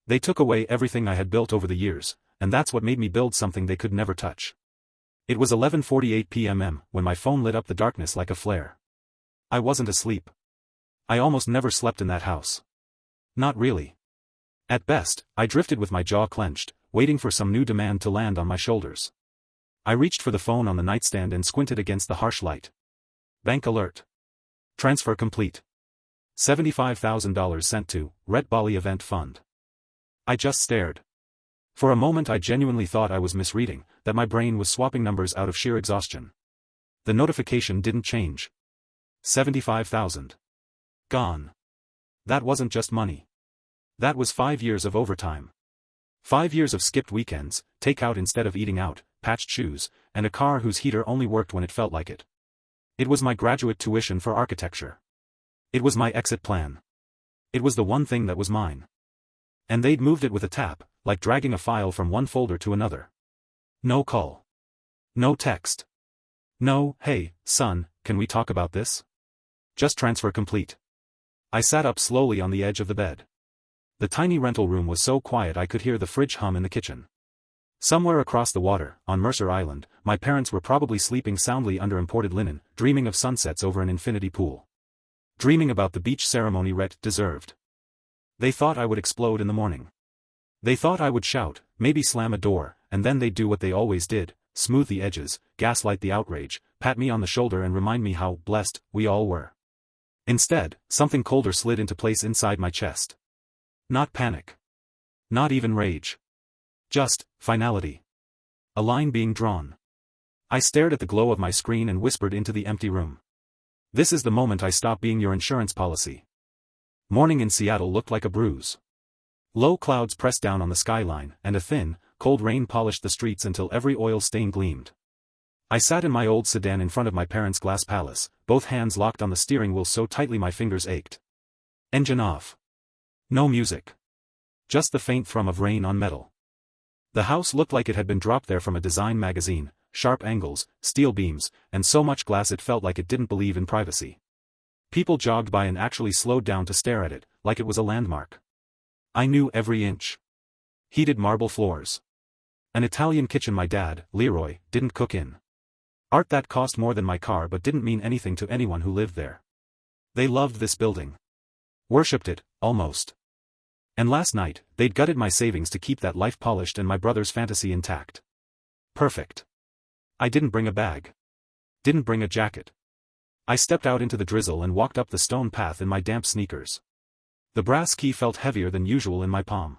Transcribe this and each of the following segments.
They took away everything I had built over the years, and that's what made me build something they could never touch. It was 11:48 p.m. when my phone lit up the darkness like a flare. I wasn't asleep. I almost never slept in that house. Not really. At best, I drifted with my jaw clenched, waiting for some new demand to land on my shoulders. I reached for the phone on the nightstand and squinted against the harsh light. Bank alert. Transfer complete. $75,000 sent to Ret Bali Event Fund. I just stared. For a moment I genuinely thought I was misreading, that my brain was swapping numbers out of sheer exhaustion. The notification didn't change. 75,000. Gone. That wasn't just money. That was 5 years of overtime. 5 years of skipped weekends, takeout instead of eating out, patched shoes, and a car whose heater only worked when it felt like it. It was my graduate tuition for architecture. It was my exit plan. It was the one thing that was mine. And they'd moved it with a tap, like dragging a file from one folder to another. No call. No text. No, hey, son, can we talk about this? Just transfer complete. I sat up slowly on the edge of the bed. The tiny rental room was so quiet I could hear the fridge hum in the kitchen. Somewhere across the water, on Mercer Island, my parents were probably sleeping soundly under imported linen, dreaming of sunsets over an infinity pool. Dreaming about the beach ceremony Rhett deserved. They thought I would explode in the morning. They thought I would shout, maybe slam a door, and then they'd do what they always did, smooth the edges, gaslight the outrage, pat me on the shoulder and remind me how blessed we all were. Instead, something colder slid into place inside my chest. Not panic. Not even rage. Just finality. A line being drawn. I stared at the glow of my screen and whispered into the empty room. This is the moment I stop being your insurance policy. Morning in Seattle looked like a bruise. Low clouds pressed down on the skyline, and a thin, cold rain polished the streets until every oil stain gleamed. I sat in my old sedan in front of my parents' glass palace, both hands locked on the steering wheel so tightly my fingers ached. Engine off. No music. Just the faint thrum of rain on metal. The house looked like it had been dropped there from a design magazine, sharp angles, steel beams, and so much glass it felt like it didn't believe in privacy. People jogged by and actually slowed down to stare at it, like it was a landmark. I knew every inch. Heated marble floors. An Italian kitchen my dad, Leroy, didn't cook in. Art that cost more than my car but didn't mean anything to anyone who lived there. They loved this building. Worshipped it, almost. And last night, they'd gutted my savings to keep that life polished and my brother's fantasy intact. Perfect. I didn't bring a bag. Didn't bring a jacket. I stepped out into the drizzle and walked up the stone path in my damp sneakers. The brass key felt heavier than usual in my palm.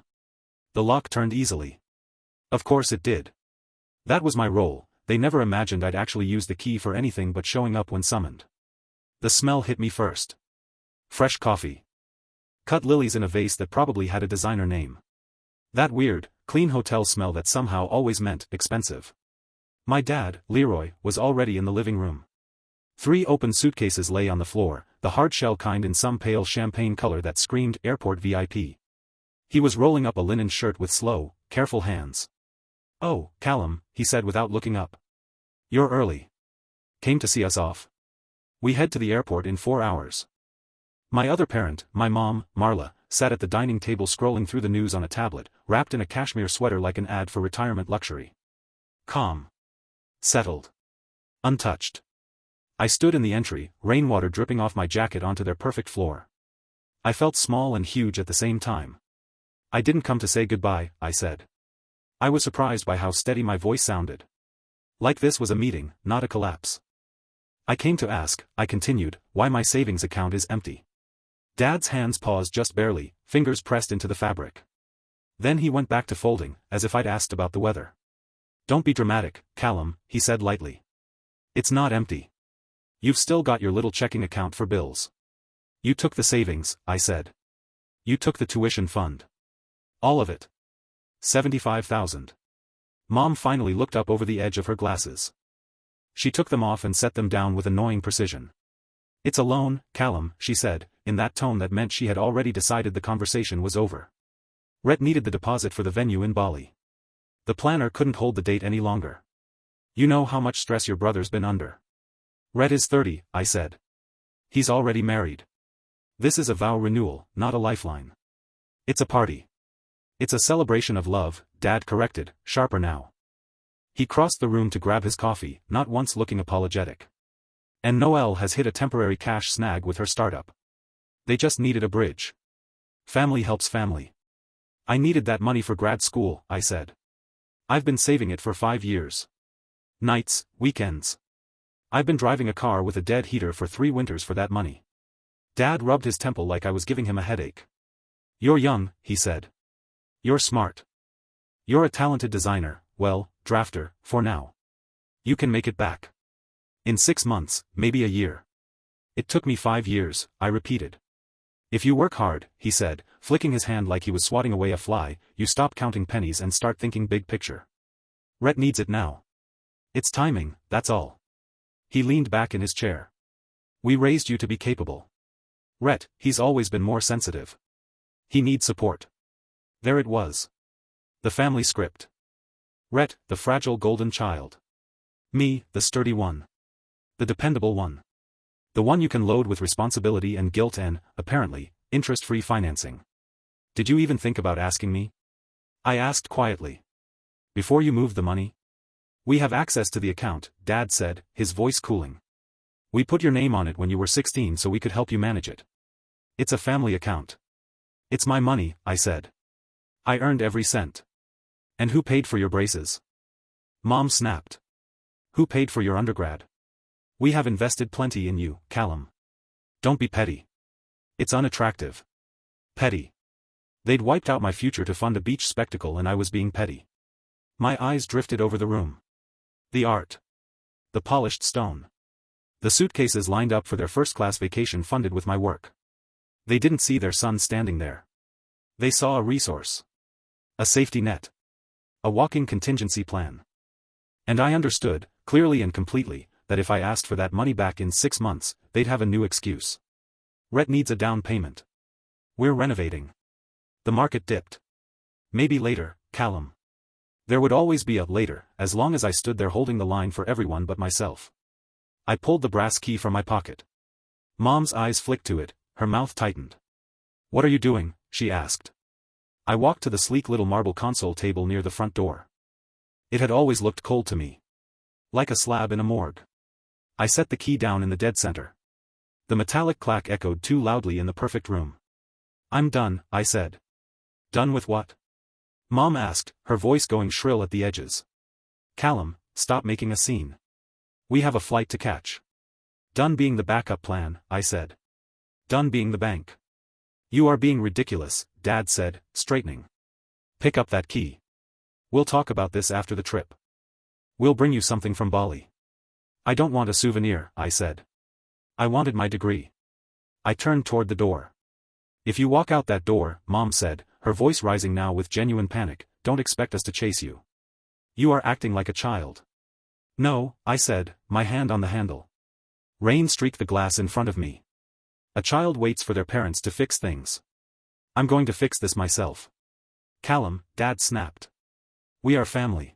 The lock turned easily. Of course it did. That was my role, they never imagined I'd actually use the key for anything but showing up when summoned. The smell hit me first. Fresh coffee. Cut lilies in a vase that probably had a designer name. That weird, clean hotel smell that somehow always meant expensive. My dad, Leroy, was already in the living room. 3 open suitcases lay on the floor, the hard-shell kind in some pale champagne color that screamed airport VIP. He was rolling up a linen shirt with slow, careful hands. "Oh, Callum," he said without looking up. "You're early. Came to see us off? We head to the airport in 4 hours." My other parent, my mom, Marla, sat at the dining table scrolling through the news on a tablet, wrapped in a cashmere sweater like an ad for retirement luxury. Calm. Settled. Untouched. I stood in the entry, rainwater dripping off my jacket onto their perfect floor. I felt small and huge at the same time. "I didn't come to say goodbye," I said. I was surprised by how steady my voice sounded. Like this was a meeting, not a collapse. "I came to ask," I continued, "why my savings account is empty." Dad's hands paused just barely, fingers pressed into the fabric. Then he went back to folding, as if I'd asked about the weather. "Don't be dramatic, Callum," he said lightly. "It's not empty. You've still got your little checking account for bills." "You took the savings," I said. "You took the tuition fund. All of it. 75,000. Mom finally looked up over the edge of her glasses. She took them off and set them down with annoying precision. "It's a loan, Callum," she said, in that tone that meant she had already decided the conversation was over. Rhett needed the deposit for the venue in Bali. The planner couldn't hold the date any longer. "You know how much stress your brother's been under." "Rhett is 30, I said. "He's already married. This is a vow renewal, not a lifeline. It's a party. It's a celebration of love, Dad corrected, sharper now. He crossed the room to grab his coffee, not once looking apologetic. And Noelle has hit a temporary cash snag with her startup. They just needed a bridge. Family helps family. I needed that money for grad school, I said. I've been saving it for 5 years. Nights, weekends. I've been driving a car with a dead heater for 3 winters for that money. Dad rubbed his temple like I was giving him a headache. You're young, he said. You're smart. You're a talented designer, well, drafter, for now. You can make it back. In 6 months, maybe a year. It took me 5 years, I repeated. If you work hard, he said, flicking his hand like he was swatting away a fly, you stop counting pennies and start thinking big picture. Rhett needs it now. It's timing, that's all. He leaned back in his chair. We raised you to be capable. Rhett, he's always been more sensitive. He needs support. There it was. The family script. Rhett, the fragile golden child. Me, the sturdy one. The dependable one. The one you can load with responsibility and guilt and, apparently, interest-free financing. Did you even think about asking me? I asked quietly. Before you moved the money? We have access to the account, Dad said, his voice cooling. We put your name on it when you were 16 so we could help you manage it. It's a family account. It's my money, I said. I earned every cent. And who paid for your braces? Mom snapped. Who paid for your undergrad? We have invested plenty in you, Callum. Don't be petty. It's unattractive. Petty. They'd wiped out my future to fund a beach spectacle and I was being petty. My eyes drifted over the room. The art. The polished stone. The suitcases lined up for their first-class vacation funded with my work. They didn't see their son standing there. They saw a resource. A safety net. A walking contingency plan. And I understood, clearly and completely, that if I asked for that money back in 6 months, they'd have a new excuse. Rhett needs a down payment. We're renovating. The market dipped. Maybe later, Callum. There would always be a later, as long as I stood there holding the line for everyone but myself. I pulled the brass key from my pocket. Mom's eyes flicked to it, her mouth tightened. What are you doing? She asked. I walked to the sleek little marble console table near the front door. It had always looked cold to me. Like a slab in a morgue. I set the key down in the dead center. The metallic clack echoed too loudly in the perfect room. I'm done, I said. Done with what? Mom asked, her voice going shrill at the edges. Callum, stop making a scene. We have a flight to catch. Done being the backup plan, I said. Done being the bank. You are being ridiculous, Dad said, straightening. Pick up that key. We'll talk about this after the trip. We'll bring you something from Bali. I don't want a souvenir, I said. I wanted my degree. I turned toward the door. If you walk out that door, Mom said, her voice rising now with genuine panic, don't expect us to chase you. You are acting like a child. No, I said, my hand on the handle. Rain streaked the glass in front of me. A child waits for their parents to fix things. I'm going to fix this myself. Callum, Dad snapped. We are family.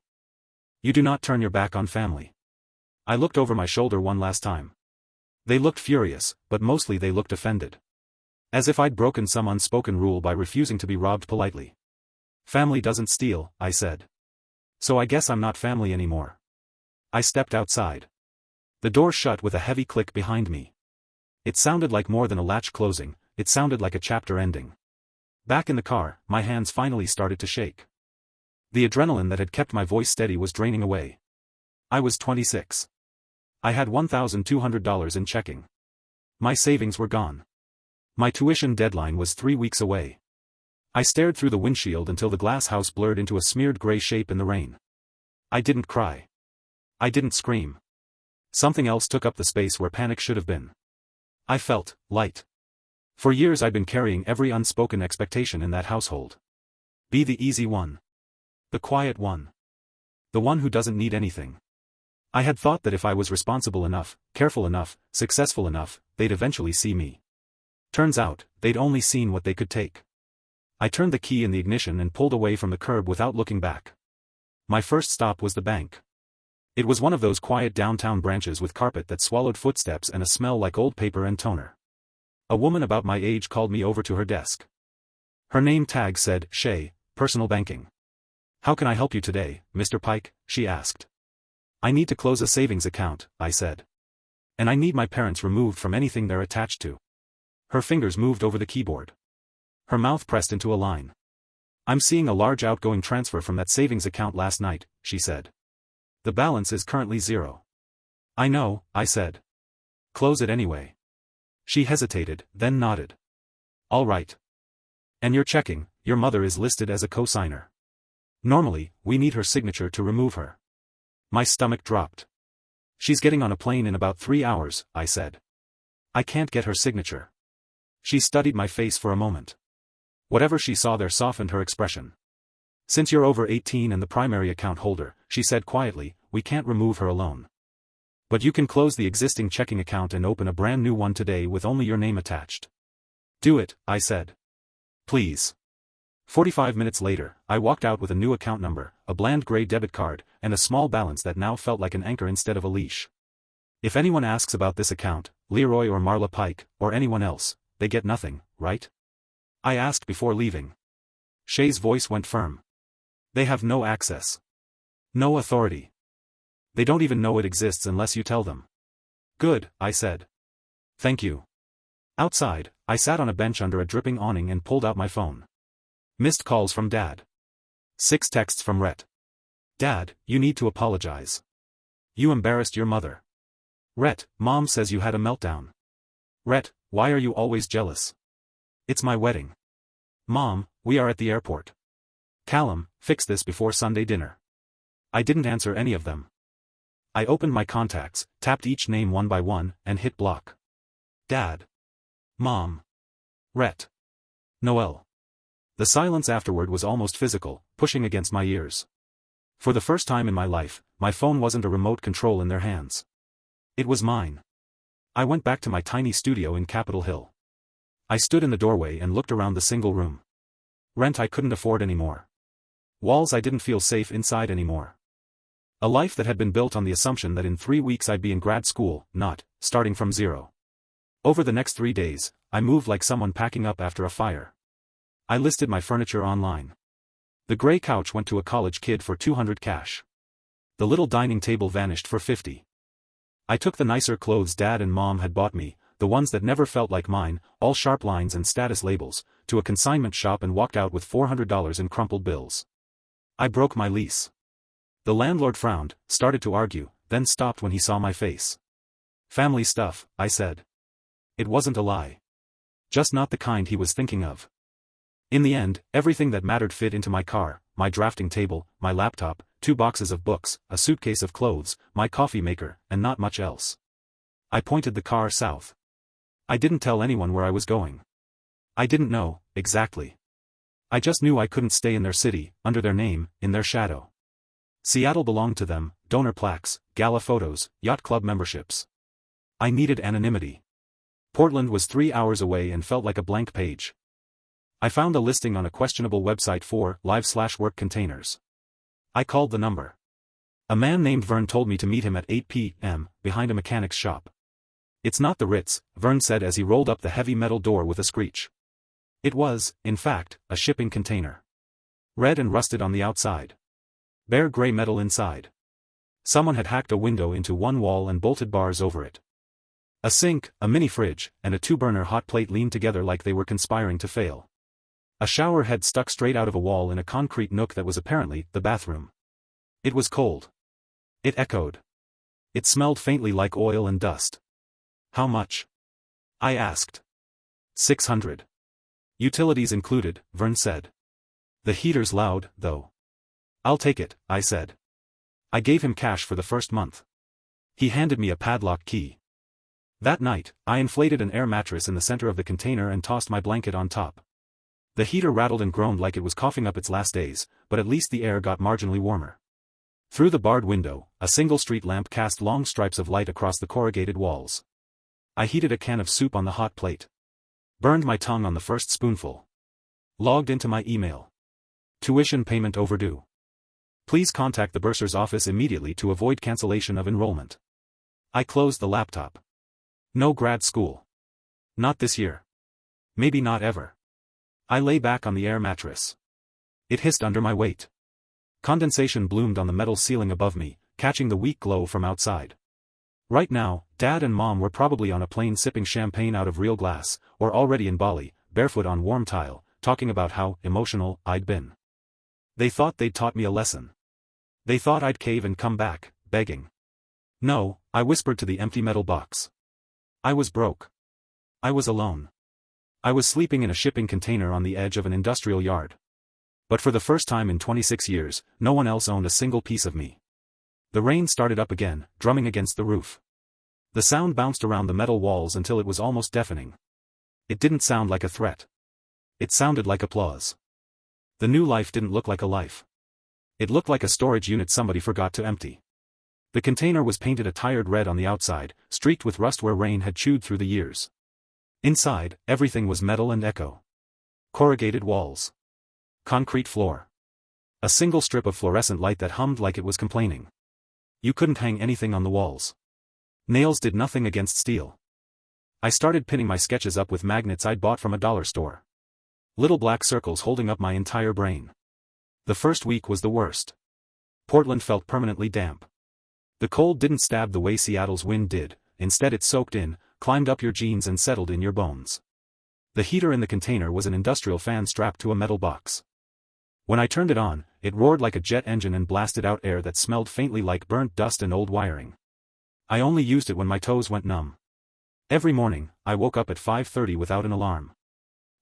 You do not turn your back on family. I looked over my shoulder one last time. They looked furious, but mostly they looked offended. As if I'd broken some unspoken rule by refusing to be robbed politely. Family doesn't steal, I said. So I guess I'm not family anymore. I stepped outside. The door shut with a heavy click behind me. It sounded like more than a latch closing, it sounded like a chapter ending. Back in the car, my hands finally started to shake. The adrenaline that had kept my voice steady was draining away. I was 26. I had $1,200 in checking. My savings were gone. My tuition deadline was 3 weeks away. I stared through the windshield until the glass house blurred into a smeared gray shape in the rain. I didn't cry. I didn't scream. Something else took up the space where panic should have been. I felt light. For years I'd been carrying every unspoken expectation in that household. Be the easy one. The quiet one. The one who doesn't need anything. I had thought that if I was responsible enough, careful enough, successful enough, they'd eventually see me. Turns out, they'd only seen what they could take. I turned the key in the ignition and pulled away from the curb without looking back. My first stop was the bank. It was one of those quiet downtown branches with carpet that swallowed footsteps and a smell like old paper and toner. A woman about my age called me over to her desk. Her name tag said, Shay, personal banking. How can I help you today, Mr. Pike? She asked. I need to close a savings account, I said. And I need my parents removed from anything they're attached to. Her fingers moved over the keyboard. Her mouth pressed into a line. I'm seeing a large outgoing transfer from that savings account last night, she said. The balance is currently 0. I know, I said. Close it anyway. She hesitated, then nodded. All right. And you're checking, your mother is listed as a co-signer. Normally, we need her signature to remove her. My stomach dropped. She's getting on a plane in about 3 hours, I said. I can't get her signature. She studied my face for a moment. Whatever she saw there softened her expression. Since you're over 18 and the primary account holder, she said quietly, we can't remove her alone. But you can close the existing checking account and open a brand new one today with only your name attached. Do it, I said. Please. 45 minutes later, I walked out with a new account number, a bland gray debit card, and a small balance that now felt like an anchor instead of a leash. If anyone asks about this account, Leroy or Marla Pike, or anyone else, they get nothing, right? I asked before leaving. Shay's voice went firm. They have no access. No authority. They don't even know it exists unless you tell them. Good, I said. Thank you. Outside, I sat on a bench under a dripping awning and pulled out my phone. Missed calls from Dad. 6 texts from Rhett. Dad, you need to apologize. You embarrassed your mother. Rhett, Mom says you had a meltdown. Rhett, why are you always jealous? It's my wedding. Mom, we are at the airport. Callum, fix this before Sunday dinner. I didn't answer any of them. I opened my contacts, tapped each name one by one, and hit block. Dad. Mom. Rhett. Noel. The silence afterward was almost physical, pushing against my ears. For the first time in my life, my phone wasn't a remote control in their hands. It was mine. I went back to my tiny studio in Capitol Hill. I stood in the doorway and looked around the single room. Rent I couldn't afford anymore. Walls I didn't feel safe inside anymore. A life that had been built on the assumption that in 3 weeks I'd be in grad school, not, starting from zero. Over the next 3 days, I moved like someone packing up after a fire. I listed my furniture online. The gray couch went to a college kid for $200 cash. The little dining table vanished for $50. I took the nicer clothes Dad and Mom had bought me, the ones that never felt like mine, all sharp lines and status labels, to a consignment shop and walked out with $400 in crumpled bills. I broke my lease. The landlord frowned, started to argue, then stopped when he saw my face. Family stuff, I said. It wasn't a lie. Just not the kind he was thinking of. In the end, everything that mattered fit into my car, my drafting table, my laptop, 2 boxes of books, a suitcase of clothes, my coffee maker, and not much else. I pointed the car south. I didn't tell anyone where I was going. I didn't know, exactly. I just knew I couldn't stay in their city, under their name, in their shadow. Seattle belonged to them, donor plaques, gala photos, yacht club memberships. I needed anonymity. Portland was 3 hours away and felt like a blank page. I found a listing on a questionable website for live/work containers. I called the number. A man named Vern told me to meet him at 8 p.m., behind a mechanic's shop. It's not the Ritz, Vern said as he rolled up the heavy metal door with a screech. It was, in fact, a shipping container. Red and rusted on the outside. Bare gray metal inside. Someone had hacked a window into one wall and bolted bars over it. A sink, a mini fridge, and a 2-burner hot plate leaned together like they were conspiring to fail. A shower head stuck straight out of a wall in a concrete nook that was apparently the bathroom. It was cold. It echoed. It smelled faintly like oil and dust. How much? I asked. $600. Utilities included, Vern said. The heater's loud, though. I'll take it, I said. I gave him cash for the first month. He handed me a padlock key. That night, I inflated an air mattress in the center of the container and tossed my blanket on top. The heater rattled and groaned like it was coughing up its last days, but at least the air got marginally warmer. Through the barred window, a single street lamp cast long stripes of light across the corrugated walls. I heated a can of soup on the hot plate. Burned my tongue on the first spoonful. Logged into my email. Tuition payment overdue. Please contact the bursar's office immediately to avoid cancellation of enrollment. I closed the laptop. No grad school. Not this year. Maybe not ever. I lay back on the air mattress. It hissed under my weight. Condensation bloomed on the metal ceiling above me, catching the weak glow from outside. Right now, Dad and Mom were probably on a plane sipping champagne out of real glass, or already in Bali, barefoot on warm tile, talking about how emotional I'd been. They thought they'd taught me a lesson. They thought I'd cave and come back, begging. No, I whispered to the empty metal box. I was broke. I was alone. I was sleeping in a shipping container on the edge of an industrial yard. But for the first time in 26 years, no one else owned a single piece of me. The rain started up again, drumming against the roof. The sound bounced around the metal walls until it was almost deafening. It didn't sound like a threat. It sounded like applause. The new life didn't look like a life. It looked like a storage unit somebody forgot to empty. The container was painted a tired red on the outside, streaked with rust where rain had chewed through the years. Inside, everything was metal and echo. Corrugated walls. Concrete floor. A single strip of fluorescent light that hummed like it was complaining. You couldn't hang anything on the walls. Nails did nothing against steel. I started pinning my sketches up with magnets I'd bought from a dollar store. Little black circles holding up my entire brain. The first week was the worst. Portland felt permanently damp. The cold didn't stab the way Seattle's wind did, instead it soaked in, climbed up your jeans and settled in your bones. The heater in the container was an industrial fan strapped to a metal box. When I turned it on, it roared like a jet engine and blasted out air that smelled faintly like burnt dust and old wiring. I only used it when my toes went numb. Every morning, I woke up at 5:30 without an alarm.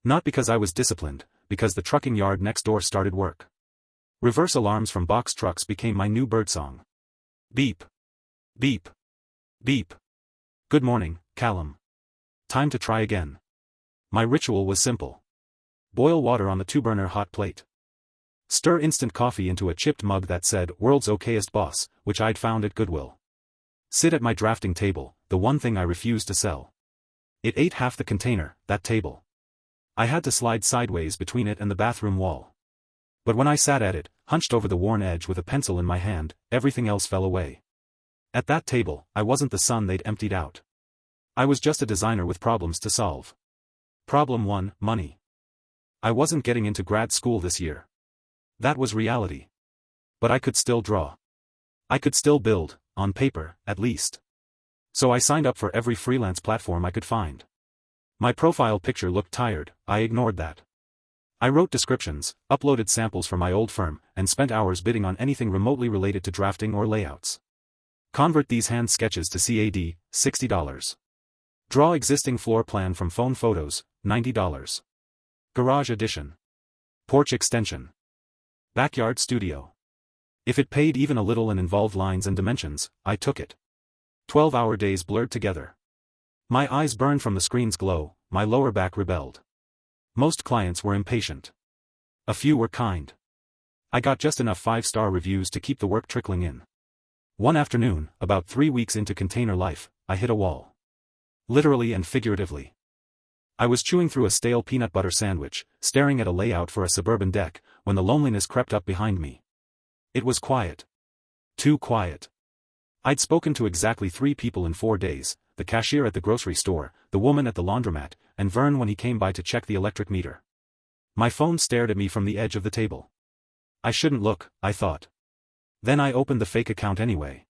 Not because I was disciplined, because the trucking yard next door started work. Reverse alarms from box trucks became my new birdsong. Beep. Beep. Beep. Good morning, Callum. Time to try again. My ritual was simple. Boil water on the 2-burner hot plate. Stir instant coffee into a chipped mug that said, "World's Okayest Boss," which I'd found at Goodwill. Sit at my drafting table, the one thing I refused to sell. It ate half the container, that table. I had to slide sideways between it and the bathroom wall. But when I sat at it, hunched over the worn edge with a pencil in my hand, everything else fell away. At that table, I wasn't the son they'd emptied out. I was just a designer with problems to solve. Problem 1, money. I wasn't getting into grad school this year. That was reality. But I could still draw. I could still build, on paper, at least. So I signed up for every freelance platform I could find. My profile picture looked tired, I ignored that. I wrote descriptions, uploaded samples from my old firm, and spent hours bidding on anything remotely related to drafting or layouts. Convert these hand sketches to CAD, $60. Draw existing floor plan from phone photos, $90. Garage addition. Porch extension. Backyard studio. If it paid even a little and involved lines and dimensions, I took it. 12-hour days blurred together. My eyes burned from the screen's glow, my lower back rebelled. Most clients were impatient. A few were kind. I got just enough 5-star reviews to keep the work trickling in. One afternoon, about 3 weeks into container life, I hit a wall. Literally and figuratively. I was chewing through a stale peanut butter sandwich, staring at a layout for a suburban deck, when the loneliness crept up behind me. It was quiet. Too quiet. I'd spoken to exactly 3 people in 4 days, the cashier at the grocery store, the woman at the laundromat, and Vern when he came by to check the electric meter. My phone stared at me from the edge of the table. I shouldn't look, I thought. Then I opened the fake account anyway.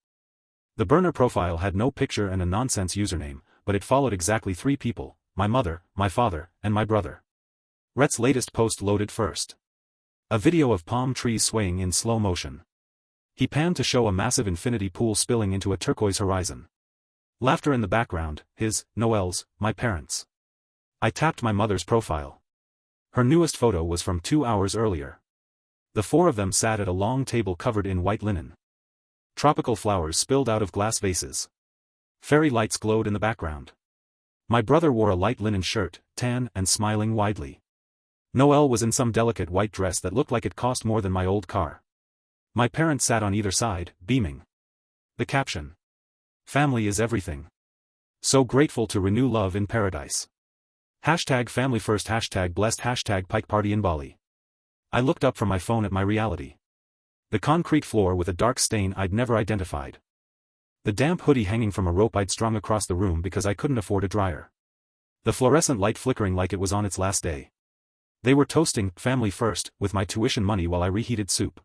The burner profile had no picture and a nonsense username, but it followed exactly 3 people, my mother, my father, and my brother. Rhett's latest post loaded first. A video of palm trees swaying in slow motion. He panned to show a massive infinity pool spilling into a turquoise horizon. Laughter in the background, his, Noel's, my parents. I tapped my mother's profile. Her newest photo was from 2 hours earlier. The 4 of them sat at a long table covered in white linen. Tropical flowers spilled out of glass vases. Fairy lights glowed in the background. My brother wore a light linen shirt, tan and smiling widely. Noel was in some delicate white dress that looked like it cost more than my old car. My parents sat on either side, beaming. The caption. Family is everything. So grateful to renew love in paradise. Hashtag family first, hashtag blessed, hashtag Pike party in Bali. I looked up from my phone at my reality. The concrete floor with a dark stain I'd never identified. The damp hoodie hanging from a rope I'd strung across the room because I couldn't afford a dryer. The fluorescent light flickering like it was on its last day. They were toasting family first with my tuition money while I reheated soup.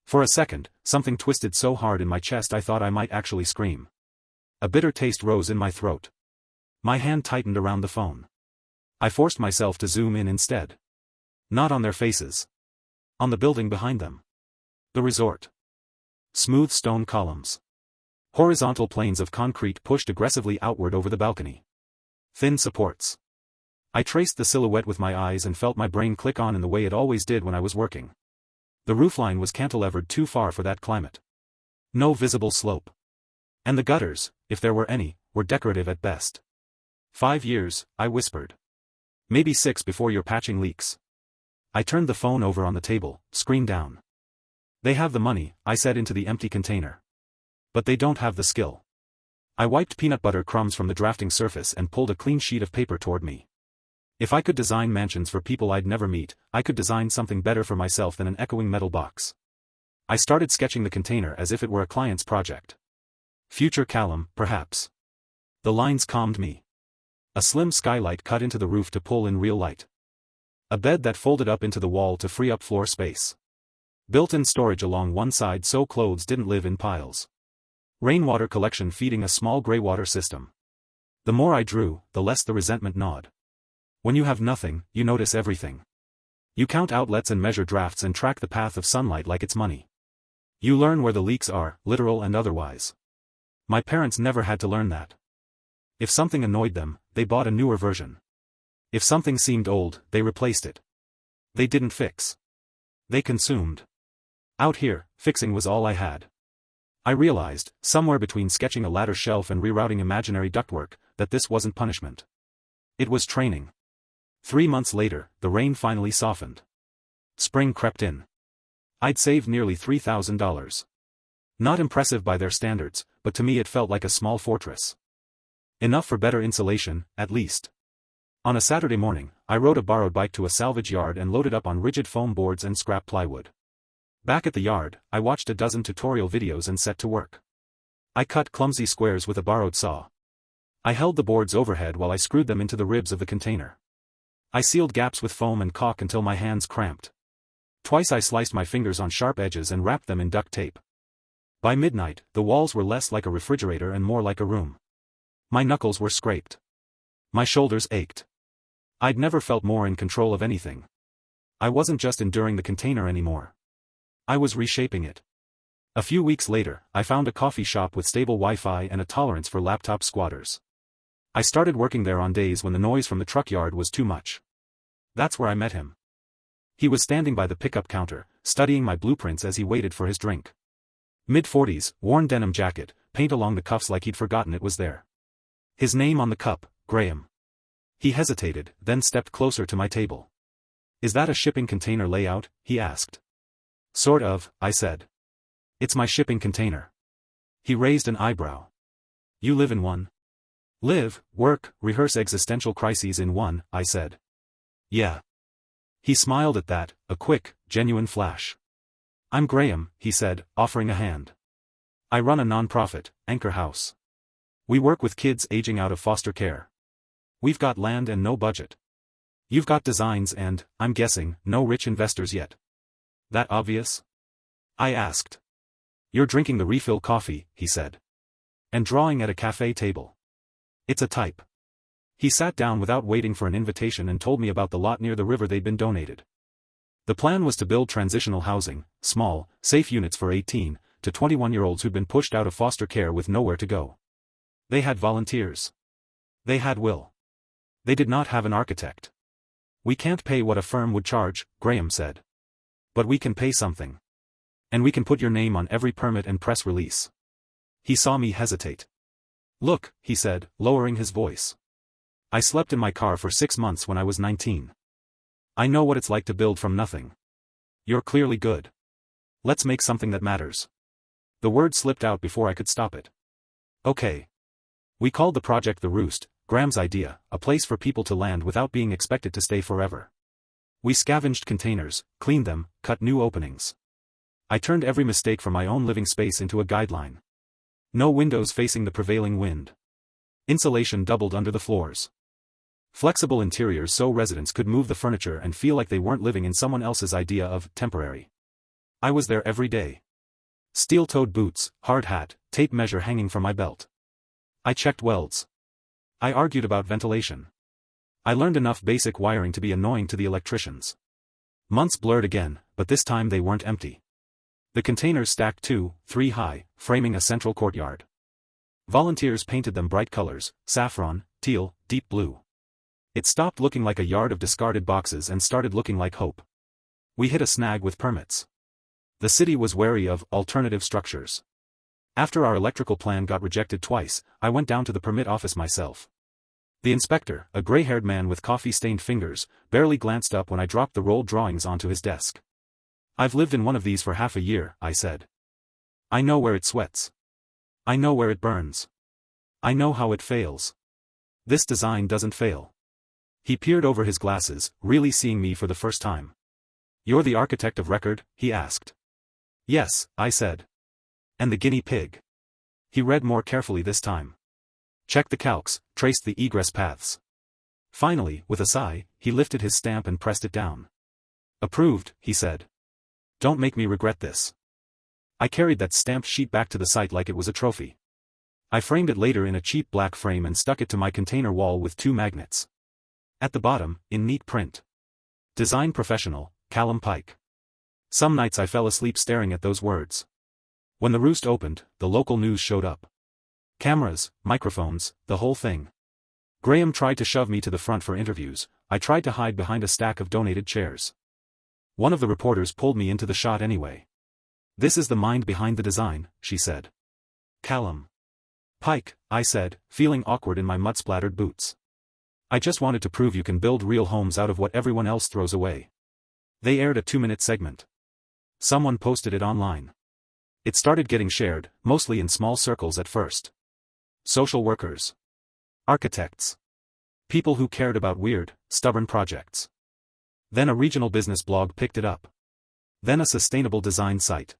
For a second, something twisted so hard in my chest I thought I might actually scream. A bitter taste rose in my throat. My hand tightened around the phone. I forced myself to zoom in instead. Not on their faces. On the building behind them. The resort. Smooth stone columns. Horizontal planes of concrete pushed aggressively outward over the balcony. Thin supports. I traced the silhouette with my eyes and felt my brain click on in the way it always did when I was working. The roofline was cantilevered too far for that climate. No visible slope. And the gutters, if there were any, were decorative at best. 5 years, I whispered. Maybe 6 before you're patching leaks. I turned the phone over on the table, screen down. They have the money, I said into the empty container. But they don't have the skill. I wiped peanut butter crumbs from the drafting surface and pulled a clean sheet of paper toward me. If I could design mansions for people I'd never meet, I could design something better for myself than an echoing metal box. I started sketching the container as if it were a client's project. Future Callum, perhaps. The lines calmed me. A slim skylight cut into the roof to pull in real light. A bed that folded up into the wall to free up floor space. Built-in storage along one side so clothes didn't live in piles. Rainwater collection feeding a small greywater system. The more I drew, the less the resentment gnawed. When you have nothing, you notice everything. You count outlets and measure drafts and track the path of sunlight like it's money. You learn where the leaks are, literal and otherwise. My parents never had to learn that. If something annoyed them, they bought a newer version. If something seemed old, they replaced it. They didn't fix. They consumed. Out here, fixing was all I had. I realized, somewhere between sketching a ladder shelf and rerouting imaginary ductwork, that this wasn't punishment. It was training. 3 months later, the rain finally softened. Spring crept in. I'd saved nearly $3,000. Not impressive by their standards, but to me it felt like a small fortress. Enough for better insulation, at least. On a Saturday morning, I rode a borrowed bike to a salvage yard and loaded up on rigid foam boards and scrap plywood. Back at the yard, I watched a dozen tutorial videos and set to work. I cut clumsy squares with a borrowed saw. I held the boards overhead while I screwed them into the ribs of the container. I sealed gaps with foam and caulk until my hands cramped. Twice I sliced my fingers on sharp edges and wrapped them in duct tape. By midnight, the walls were less like a refrigerator and more like a room. My knuckles were scraped. My shoulders ached. I'd never felt more in control of anything. I wasn't just enduring the container anymore. I was reshaping it. A few weeks later, I found a coffee shop with stable Wi-Fi and a tolerance for laptop squatters. I started working there on days when the noise from the truck yard was too much. That's where I met him. He was standing by the pickup counter, studying my blueprints as he waited for his drink. Mid-40s, worn denim jacket, paint along the cuffs like he'd forgotten it was there. His name on the cup, Graham. He hesitated, then stepped closer to my table. Is that a shipping container layout? He asked. Sort of, I said. It's my shipping container. He raised an eyebrow. You live in one? Live, work, rehearse existential crises in one, I said. Yeah. He smiled at that, a quick, genuine flash. I'm Graham, he said, offering a hand. I run a non-profit, Anchor House. We work with kids aging out of foster care. We've got land and no budget. You've got designs and, I'm guessing, no rich investors yet. That obvious? I asked. You're drinking the refill coffee, he said. And drawing at a cafe table. It's a type. He sat down without waiting for an invitation and told me about the lot near the river they'd been donated. The plan was to build transitional housing, small, safe units for 18 to 21-year-olds who'd been pushed out of foster care with nowhere to go. They had volunteers. They had will. They did not have an architect. We can't pay what a firm would charge, Graham said. But we can pay something. And we can put your name on every permit and press release. He saw me hesitate. Look, he said, lowering his voice. I slept in my car for 6 months when I was 19. I know what it's like to build from nothing. You're clearly good. Let's make something that matters. The word slipped out before I could stop it. Okay. We called the project The Roost, Graham's idea, a place for people to land without being expected to stay forever. We scavenged containers, cleaned them, cut new openings. I turned every mistake from my own living space into a guideline. No windows facing the prevailing wind. Insulation doubled under the floors. Flexible interiors so residents could move the furniture and feel like they weren't living in someone else's idea of temporary. I was there every day. Steel-toed boots, hard hat, tape measure hanging from my belt. I checked welds. I argued about ventilation. I learned enough basic wiring to be annoying to the electricians. Months blurred again, but this time they weren't empty. The containers stacked 2, 3 high, framing a central courtyard. Volunteers painted them bright colors, saffron, teal, deep blue. It stopped looking like a yard of discarded boxes and started looking like hope. We hit a snag with permits. The city was wary of alternative structures. After our electrical plan got rejected twice, I went down to the permit office myself. The inspector, a gray-haired man with coffee-stained fingers, barely glanced up when I dropped the rolled drawings onto his desk. "I've lived in one of these for half a year," I said. "I know where it sweats. I know where it burns. I know how it fails. This design doesn't fail." He peered over his glasses, really seeing me for the first time. "You're the architect of record?" he asked. "Yes," I said. "And the guinea pig?" He read more carefully this time. Checked the calcs, traced the egress paths. Finally, with a sigh, he lifted his stamp and pressed it down. "Approved," he said. "Don't make me regret this." I carried that stamped sheet back to the site like it was a trophy. I framed it later in a cheap black frame and stuck it to my container wall with 2 magnets. At the bottom, in neat print: Design Professional, Callum Pike. Some nights I fell asleep staring at those words. When the roost opened, the local news showed up. Cameras, microphones, the whole thing. Graham tried to shove me to the front for interviews. I tried to hide behind a stack of donated chairs. One of the reporters pulled me into the shot anyway. "This is the mind behind the design," she said. "Callum Pike," I said, feeling awkward in my mud-splattered boots. "I just wanted to prove you can build real homes out of what everyone else throws away." They aired a 2-minute segment. Someone posted it online. It started getting shared, mostly in small circles at first. Social workers. Architects. People who cared about weird, stubborn projects. Then a regional business blog picked it up. Then a sustainable design site.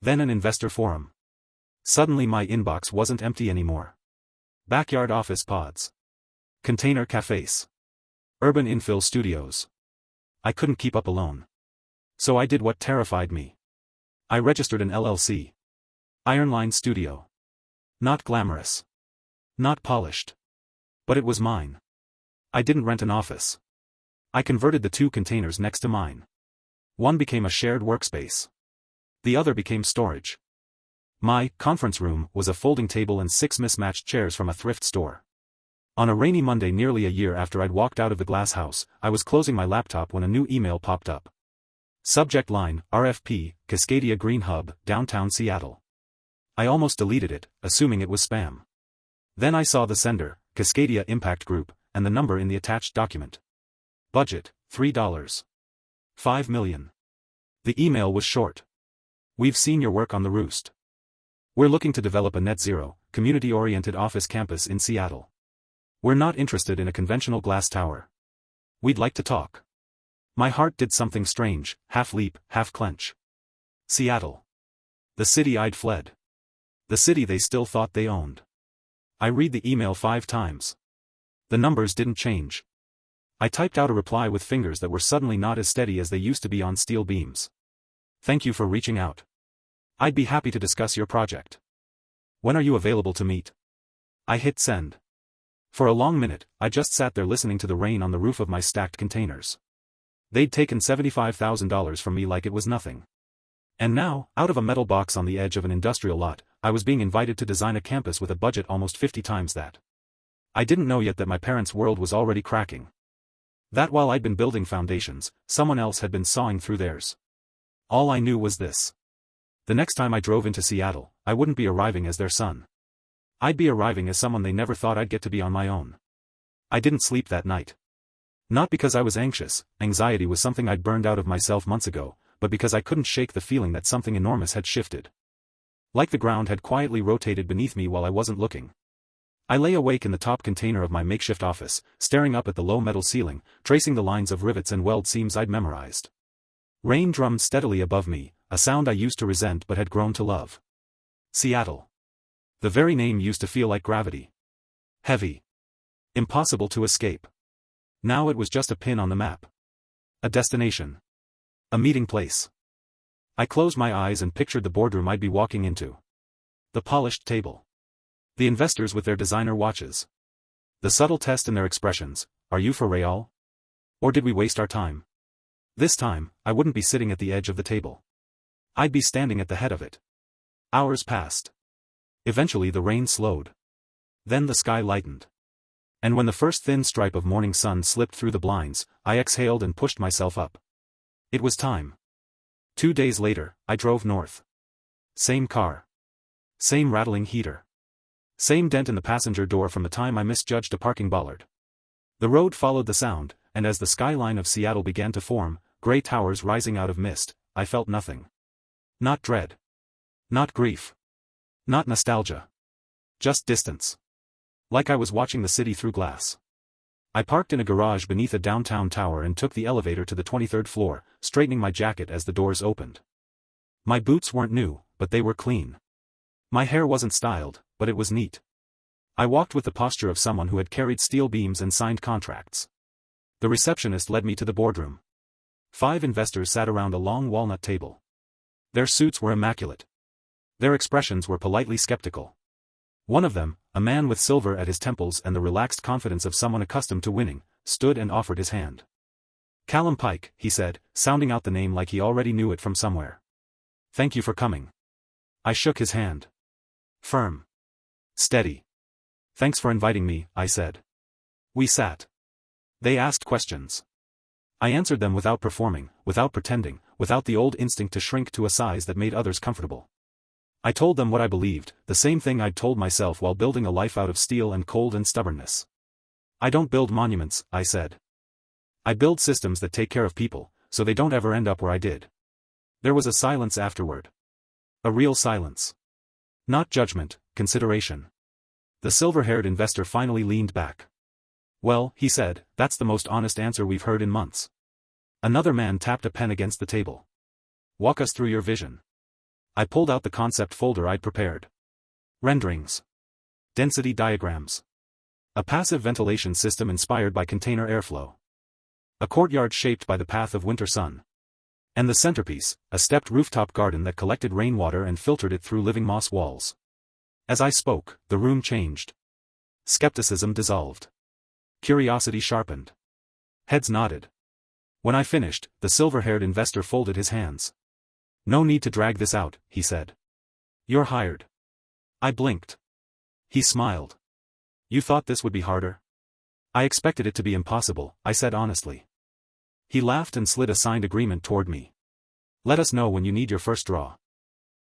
Then an investor forum. Suddenly my inbox wasn't empty anymore. Backyard office pods. Container cafes. Urban infill studios. I couldn't keep up alone. So I did what terrified me. I registered an LLC. Ironline Studio. Not glamorous. Not polished. But it was mine. I didn't rent an office. I converted the 2 containers next to mine. One became a shared workspace. The other became storage. My conference room was a folding table and 6 mismatched chairs from a thrift store. On a rainy Monday nearly a year after I'd walked out of the glass house, I was closing my laptop when a new email popped up. Subject line, RFP, Cascadia Green Hub, downtown Seattle. I almost deleted it, assuming it was spam. Then I saw the sender, Cascadia Impact Group, and the number in the attached document. Budget, $3. 5 million. The email was short. "We've seen your work on the Roost. We're looking to develop a net-zero, community-oriented office campus in Seattle. We're not interested in a conventional glass tower. We'd like to talk." My heart did something strange, half leap, half clench. Seattle. The city I'd fled. The city they still thought they owned. I read the email 5 times. The numbers didn't change. I typed out a reply with fingers that were suddenly not as steady as they used to be on steel beams. "Thank you for reaching out. I'd be happy to discuss your project. When are you available to meet?" I hit send. For a long minute, I just sat there listening to the rain on the roof of my stacked containers. They'd taken $75,000 from me like it was nothing. And now, out of a metal box on the edge of an industrial lot, I was being invited to design a campus with a budget almost 50 times that. I didn't know yet that my parents' world was already cracking. That while I'd been building foundations, someone else had been sawing through theirs. All I knew was this. The next time I drove into Seattle, I wouldn't be arriving as their son. I'd be arriving as someone they never thought I'd get to be on my own. I didn't sleep that night. Not because I was anxious, anxiety was something I'd burned out of myself months ago, but because I couldn't shake the feeling that something enormous had shifted. Like the ground had quietly rotated beneath me while I wasn't looking. I lay awake in the top container of my makeshift office, staring up at the low metal ceiling, tracing the lines of rivets and weld seams I'd memorized. Rain drummed steadily above me, a sound I used to resent but had grown to love. Seattle. The very name used to feel like gravity. Heavy. Impossible to escape. Now it was just a pin on the map. A destination. A meeting place. I closed my eyes and pictured the boardroom I'd be walking into. The polished table. The investors with their designer watches. The subtle test in their expressions, are you for real? Or did we waste our time? This time, I wouldn't be sitting at the edge of the table. I'd be standing at the head of it. Hours passed. Eventually the rain slowed. Then the sky lightened. And when the first thin stripe of morning sun slipped through the blinds, I exhaled and pushed myself up. It was time. 2 days later, I drove north. Same car. Same rattling heater. Same dent in the passenger door from the time I misjudged a parking bollard. The road followed the sound, and as the skyline of Seattle began to form, gray towers rising out of mist, I felt nothing. Not dread. Not grief. Not nostalgia. Just distance. Like I was watching the city through glass. I parked in a garage beneath a downtown tower and took the elevator to the 23rd floor, straightening my jacket as the doors opened. My boots weren't new, but they were clean. My hair wasn't styled, but it was neat. I walked with the posture of someone who had carried steel beams and signed contracts. The receptionist led me to the boardroom. 5 investors sat around a long walnut table. Their suits were immaculate. Their expressions were politely skeptical. One of them, a man with silver at his temples and the relaxed confidence of someone accustomed to winning, stood and offered his hand. Callum Pike, he said, sounding out the name like he already knew it from somewhere. Thank you for coming. I shook his hand. Firm. Steady. Thanks for inviting me, I said. We sat. They asked questions. I answered them without performing, without pretending, without the old instinct to shrink to a size that made others comfortable. I told them what I believed, the same thing I'd told myself while building a life out of steel and cold and stubbornness. I don't build monuments, I said. I build systems that take care of people, so they don't ever end up where I did. There was a silence afterward. A real silence. Not judgment, consideration. The silver-haired investor finally leaned back. Well, he said, that's the most honest answer we've heard in months. Another man tapped a pen against the table. Walk us through your vision. I pulled out the concept folder I'd prepared. Renderings. Density diagrams. A passive ventilation system inspired by container airflow. A courtyard shaped by the path of winter sun. And the centerpiece, a stepped rooftop garden that collected rainwater and filtered it through living moss walls. As I spoke, the room changed. Skepticism dissolved. Curiosity sharpened. Heads nodded. When I finished, the silver-haired investor folded his hands. No need to drag this out, he said. You're hired. I blinked. He smiled. You thought this would be harder? I expected it to be impossible, I said honestly. He laughed and slid a signed agreement toward me. Let us know when you need your first draw.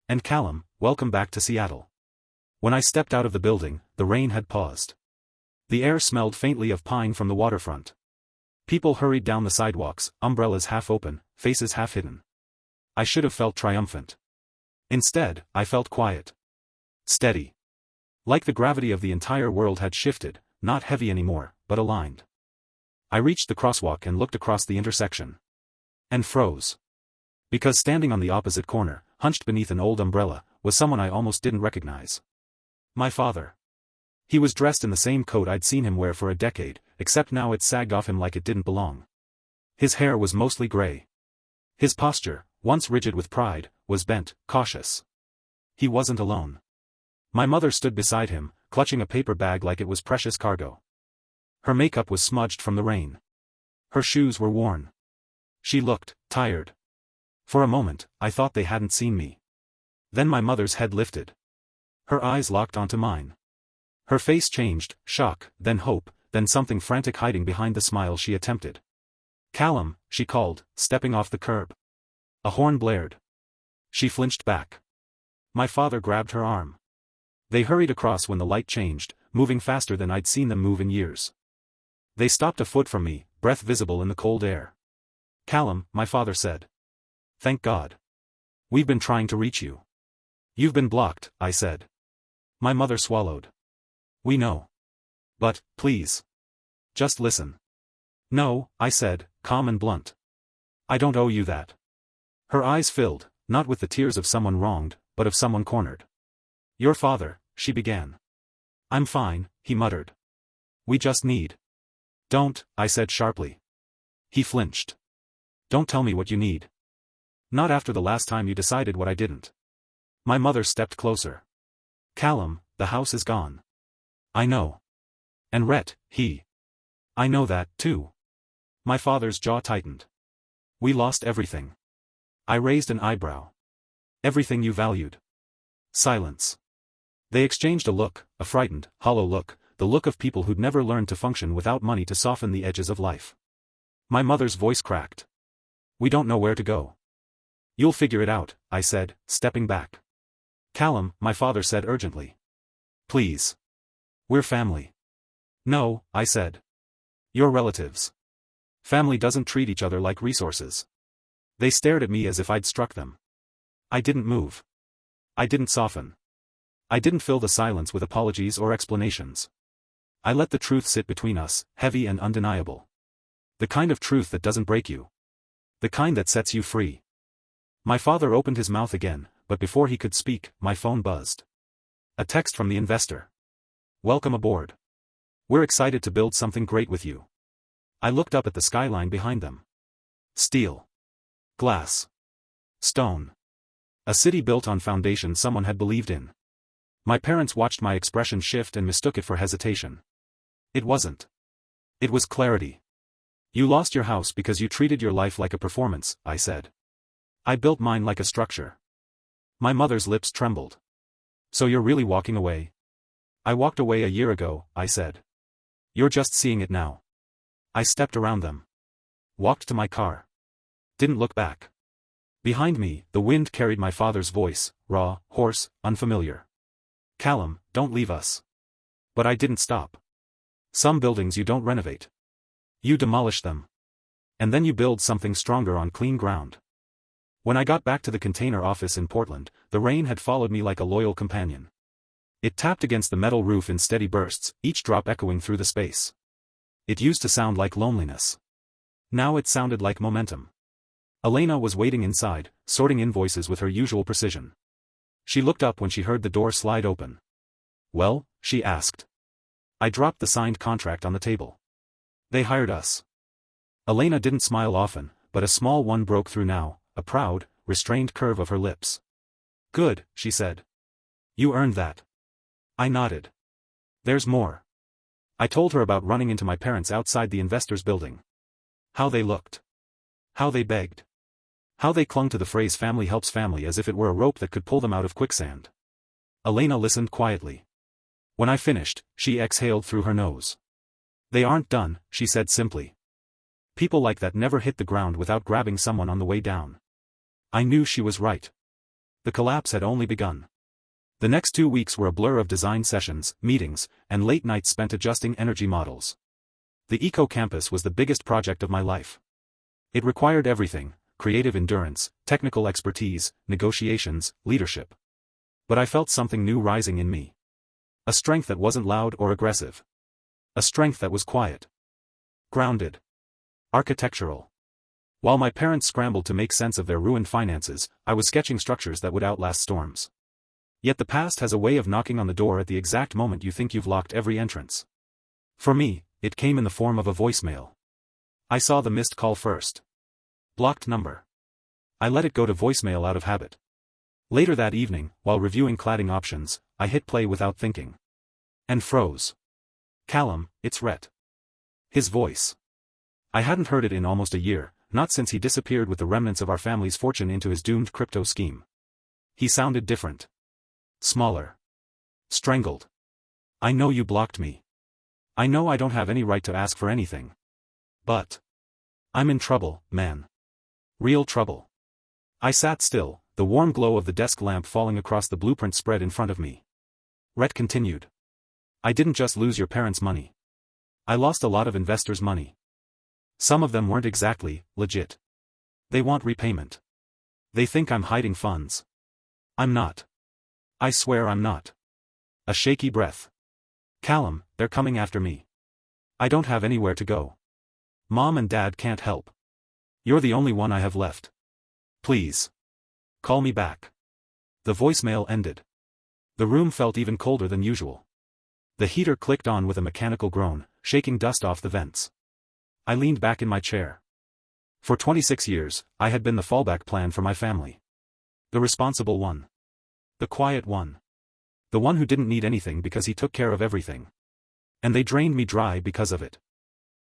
And Callum, welcome back to Seattle. When I stepped out of the building, the rain had paused. The air smelled faintly of pine from the waterfront. People hurried down the sidewalks, umbrellas half open, faces half hidden. I should have felt triumphant. Instead, I felt quiet. Steady. Like the gravity of the entire world had shifted, not heavy anymore, but aligned. I reached the crosswalk and looked across the intersection. And froze. Because standing on the opposite corner, hunched beneath an old umbrella, was someone I almost didn't recognize. My father. He was dressed in the same coat I'd seen him wear for a decade, except now it sagged off him like it didn't belong. His hair was mostly gray. His posture, once rigid with pride, was bent, cautious. He wasn't alone. My mother stood beside him, clutching a paper bag like it was precious cargo. Her makeup was smudged from the rain. Her shoes were worn. She looked tired. For a moment, I thought they hadn't seen me. Then my mother's head lifted. Her eyes locked onto mine. Her face changed, shock, then hope, then something frantic hiding behind the smile she attempted. Callum, she called, stepping off the curb. A horn blared. She flinched back. My father grabbed her arm. They hurried across when the light changed, moving faster than I'd seen them move in years. They stopped a foot from me, breath visible in the cold air. Callum, my father said. Thank God. We've been trying to reach you. You've been blocked, I said. My mother swallowed. We know. But, please. Just listen. No, I said, calm and blunt. I don't owe you that. Her eyes filled, not with the tears of someone wronged, but of someone cornered. Your father, she began. I'm fine, he muttered. We just need. Don't, I said sharply. He flinched. Don't tell me what you need. Not after the last time you decided what I didn't. My mother stepped closer. Callum, the house is gone. I know. And Rhett, I know that, too. My father's jaw tightened. We lost everything. I raised an eyebrow. Everything you valued. Silence. They exchanged a look, a frightened, hollow look, the look of people who'd never learned to function without money to soften the edges of life. My mother's voice cracked. We don't know where to go. You'll figure it out, I said, stepping back. Callum, my father said urgently. Please. We're family. No, I said. You're relatives. Family doesn't treat each other like resources. They stared at me as if I'd struck them. I didn't move. I didn't soften. I didn't fill the silence with apologies or explanations. I let the truth sit between us, heavy and undeniable. The kind of truth that doesn't break you. The kind that sets you free. My father opened his mouth again, but before he could speak, my phone buzzed. A text from the investor. Welcome aboard. We're excited to build something great with you. I looked up at the skyline behind them. Steel. Glass. Stone. A city built on foundation someone had believed in. My parents watched my expression shift and mistook it for hesitation. It wasn't. It was clarity. You lost your house because you treated your life like a performance, I said. I built mine like a structure. My mother's lips trembled. So you're really walking away? I walked away a year ago, I said. You're just seeing it now. I stepped around them. Walked to my car. Didn't look back. Behind me, the wind carried my father's voice, raw, hoarse, unfamiliar. Callum, don't leave us. But I didn't stop. Some buildings you don't renovate. You demolish them. And then you build something stronger on clean ground. When I got back to the container office in Portland, the rain had followed me like a loyal companion. It tapped against the metal roof in steady bursts, each drop echoing through the space. It used to sound like loneliness. Now it sounded like momentum. Elena was waiting inside, sorting invoices with her usual precision. She looked up when she heard the door slide open. Well, she asked. I dropped the signed contract on the table. They hired us. Elena didn't smile often, but a small one broke through now, a proud, restrained curve of her lips. Good, she said. You earned that. I nodded. There's more. I told her about running into my parents outside the investors' building. How they looked. How they begged. How they clung to the phrase family helps family as if it were a rope that could pull them out of quicksand. Elena listened quietly. When I finished, she exhaled through her nose. They aren't done, she said simply. People like that never hit the ground without grabbing someone on the way down. I knew she was right. The collapse had only begun. The next 2 weeks were a blur of design sessions, meetings, and late nights spent adjusting energy models. The Eco Campus was the biggest project of my life. It required everything: creative endurance, technical expertise, negotiations, leadership. But I felt something new rising in me. A strength that wasn't loud or aggressive. A strength that was quiet. Grounded. Architectural. While my parents scrambled to make sense of their ruined finances, I was sketching structures that would outlast storms. Yet the past has a way of knocking on the door at the exact moment you think you've locked every entrance. For me, it came in the form of a voicemail. I saw the missed call first. Blocked number. I let it go to voicemail out of habit. Later that evening, while reviewing cladding options, I hit play without thinking. And froze. Callum, it's Rhett. His voice. I hadn't heard it in almost a year, not since he disappeared with the remnants of our family's fortune into his doomed crypto scheme. He sounded different. Smaller. Strangled. I know you blocked me. I know I don't have any right to ask for anything. But I'm in trouble, man. Real trouble. I sat still, the warm glow of the desk lamp falling across the blueprint spread in front of me. Rhett continued. I didn't just lose your parents' money. I lost a lot of investors' money. Some of them weren't exactly legit. They want repayment. They think I'm hiding funds. I'm not. I swear I'm not. A shaky breath. Callum, they're coming after me. I don't have anywhere to go. Mom and Dad can't help. You're the only one I have left. Please. Call me back. The voicemail ended. The room felt even colder than usual. The heater clicked on with a mechanical groan, shaking dust off the vents. I leaned back in my chair. For 26 years, I had been the fallback plan for my family. The responsible one. The quiet one. The one who didn't need anything because he took care of everything. And they drained me dry because of it.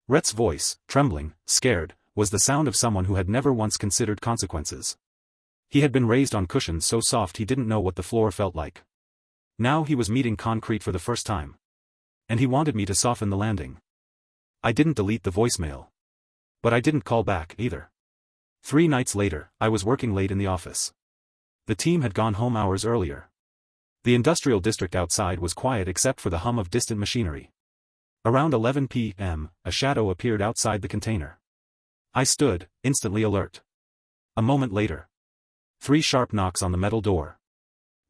Rhett's voice, trembling, scared, was the sound of someone who had never once considered consequences. He had been raised on cushions so soft he didn't know what the floor felt like. Now he was meeting concrete for the first time. And he wanted me to soften the landing. I didn't delete the voicemail. But I didn't call back, either. 3 nights later, I was working late in the office. The team had gone home hours earlier. The industrial district outside was quiet except for the hum of distant machinery. Around 11 p.m., a shadow appeared outside the container. I stood, instantly alert. A moment later. 3 sharp knocks on the metal door.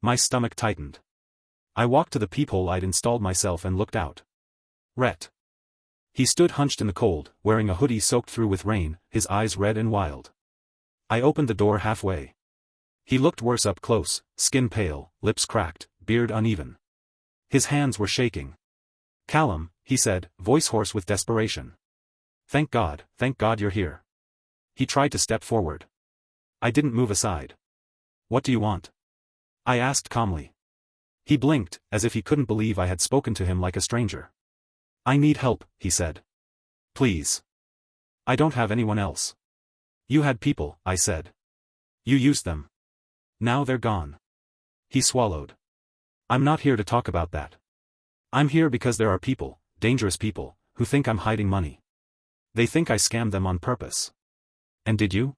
My stomach tightened. I walked to the peephole I'd installed myself and looked out. Rhett. He stood hunched in the cold, wearing a hoodie soaked through with rain, his eyes red and wild. I opened the door halfway. He looked worse up close, skin pale, lips cracked, beard uneven. His hands were shaking. "Callum," he said, voice hoarse with desperation. Thank God you're here." He tried to step forward. I didn't move aside. "What do you want?" I asked calmly. He blinked, as if he couldn't believe I had spoken to him like a stranger. "I need help," he said. "Please. I don't have anyone else." "You had people," I said. "You used them. Now they're gone." He swallowed. "I'm not here to talk about that. I'm here because there are people, dangerous people, who think I'm hiding money. They think I scammed them on purpose." "And did you?"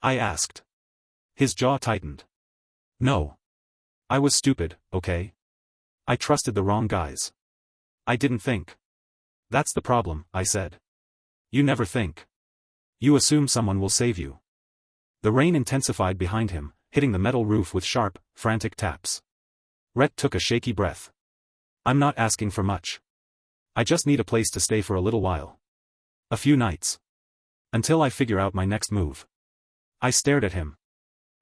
I asked. His jaw tightened. "No. I was stupid, okay? I trusted the wrong guys. I didn't think." "That's the problem," I said. "You never think. You assume someone will save you." The rain intensified behind him, hitting the metal roof with sharp, frantic taps. Rhett took a shaky breath. "I'm not asking for much. I just need a place to stay for a little while. A few nights. Until I figure out my next move." I stared at him.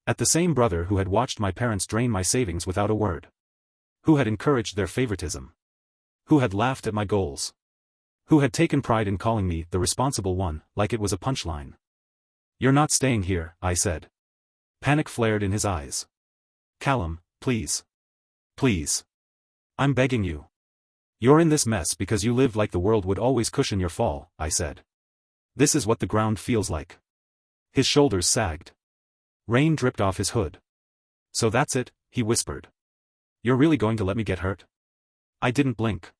At the same brother who had watched my parents drain my savings without a word. Who had encouraged their favoritism. Who had laughed at my goals. Who had taken pride in calling me the responsible one, like it was a punchline. "You're not staying here," I said. Panic flared in his eyes. "Callum, please. Please. I'm begging you. You're in this mess because you lived like the world would always cushion your fall," I said. "This is what the ground feels like." His shoulders sagged. Rain dripped off his hood. "So that's it," he whispered. "You're really going to let me get hurt?" I didn't blink.